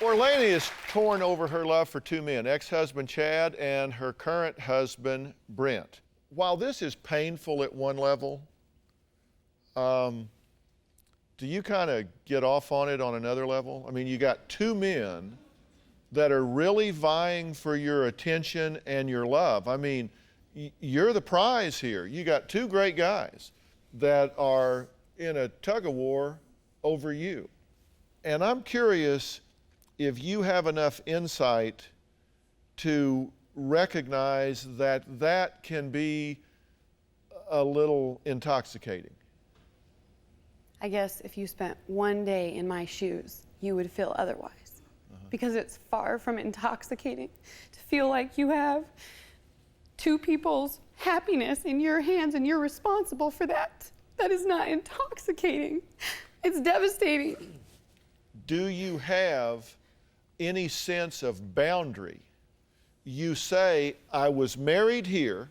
Orlena is torn over her love for two men, ex-husband Chad and her current husband, Brent. While this is painful at one level, do you kind of get off on it on another level? I mean, you got two men that are really vying for your attention and your love. I mean, you're the prize here. You got two great guys that are in a tug-of-war over you. And I'm curious if you have enough insight to recognize that that can be a little intoxicating. I guess if you spent one day in my shoes, you would feel otherwise. Because it's far from intoxicating to feel like you have two people's happiness in your hands and you're responsible for that. That is not intoxicating. It's devastating. Do you have any sense of boundary? You say, I was married here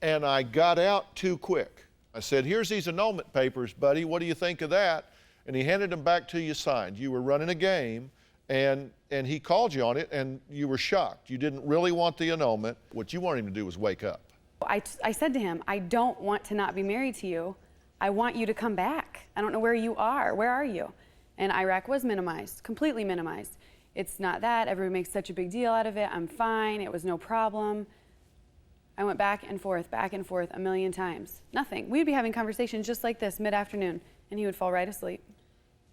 and I got out too quick. I said, here's these annulment papers, buddy. What do you think of that? And he handed them back to you signed. You were running a game and he called you on it and you were shocked. You didn't really want the annulment. What you wanted him to do was wake up. I said to him, I don't want to not be married to you. I want you to come back. I don't know where you are. Where are you? And Iraq was minimized, completely minimized. It's not that. Everyone makes such a big deal out of it. I'm fine. It was no problem. I went back and forth a million times. Nothing. We'd be having conversations just like this mid-afternoon, and he would fall right asleep.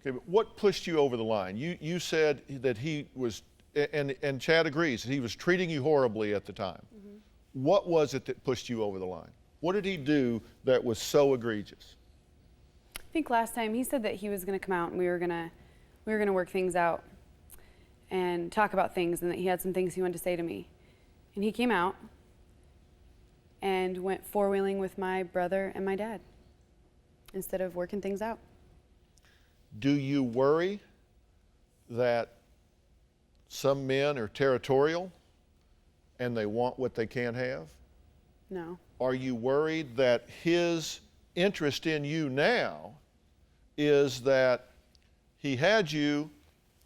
Okay, but what pushed you over the line? You said that he was, and Chad agrees, that he was treating you horribly at the time. Mm-hmm. What was it that pushed you over the line? What did he do that was so egregious? I think last time he said that he was going to come out and we were going to work things out and talk about things, and that he had some things he wanted to say to me. And he came out and went four-wheeling with my brother and my dad instead of working things out. Do you worry that some men are territorial and they want what they can't have? No. Are you worried that his interest in you now is that he had you,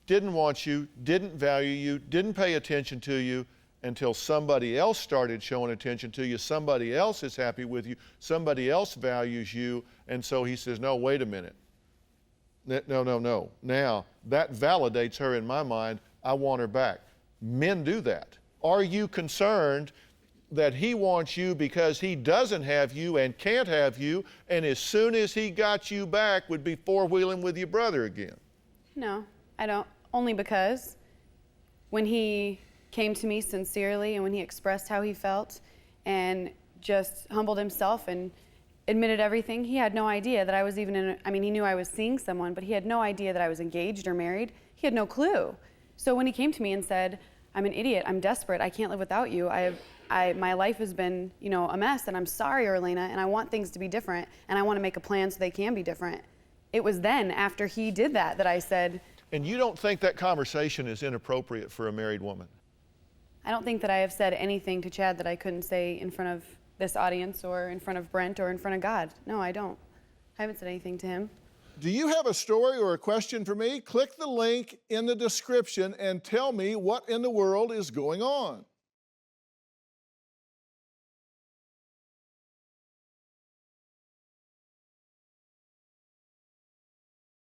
didn't want you, didn't value you, didn't pay attention to you until somebody else started showing attention to you, somebody else is happy with you, somebody else values you, and so he says, no, wait a minute. No. Now, that validates her in my mind. I want her back. Men do that. Are you concerned that he wants you because he doesn't have you and can't have you, and as soon as he got you back would be four-wheeling with your brother again? No, I don't. Only because when he came to me sincerely and when he expressed how he felt and just humbled himself and admitted everything, he had no idea that I was even he knew I was seeing someone, but he had no idea that I was engaged or married. He had no clue. So when he came to me and said, I'm an idiot, I'm desperate, I can't live without you, my life has been, a mess, and I'm sorry, Orlena, and I want things to be different, and I want to make a plan so they can be different. It was then, after he did that, that I said... And you don't think that conversation is inappropriate for a married woman? I don't think that I have said anything to Chad that I couldn't say in front of this audience or in front of Brent or in front of God. No, I don't. I haven't said anything to him. Do you have a story or a question for me? Click the link in the description and tell me what in the world is going on.